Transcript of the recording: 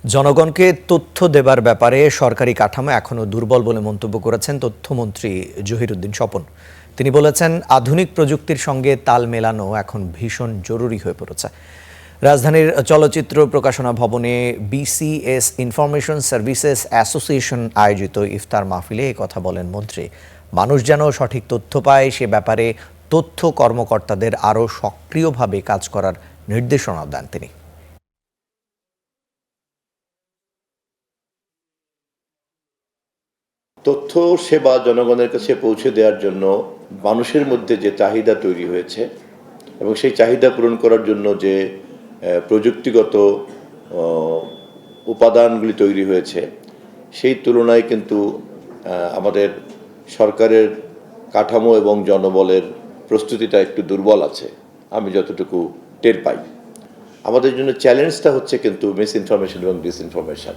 জনগণকে তথ্য দেবার ব্যাপারে সরকারি কাঠামো এখনো দুর্বল বলে মন্তব্য করেছেন তথ্যমন্ত্রী জহিরুদ্দিন স্বপন। তিনি বলেছেন, আধুনিক প্রযুক্তির সঙ্গে তাল মেলানো এখন ভীষণ জরুরি হয়ে পড়েছে। রাজধানীর চলচ্চিত্র প্রকাশনা ভবনে বিসিএস ইনফরমেশন সার্ভিসেস অ্যাসোসিয়েশন আয়োজিত ইফতার মাহফিলে এই কথা বলেন মন্ত্রী। মানুষ যেন সঠিক তথ্য পায় সে ব্যাপারে তথ্য কর্মকর্তাদের আরও সক্রিয়ভাবে কাজ করার নির্দেশনা দেন তিনি। তথ্য সেবা জনগণের কাছে পৌঁছে দেওয়ার জন্য মানুষের মধ্যে যে চাহিদা তৈরি হয়েছে এবং সেই চাহিদা পূরণ করার জন্য যে প্রযুক্তিগত উপাদানগুলি তৈরি হয়েছে সেই তুলনায় কিন্তু আমাদের সরকারের কাঠামো এবং জনবলের প্রস্তুতিটা একটু দুর্বল আছে, আমি যতটুকু টের পাই। আমাদের জন্য চ্যালেঞ্জটা হচ্ছে কিন্তু মিস ইনফরমেশন এবং ডিসইনফরমেশন।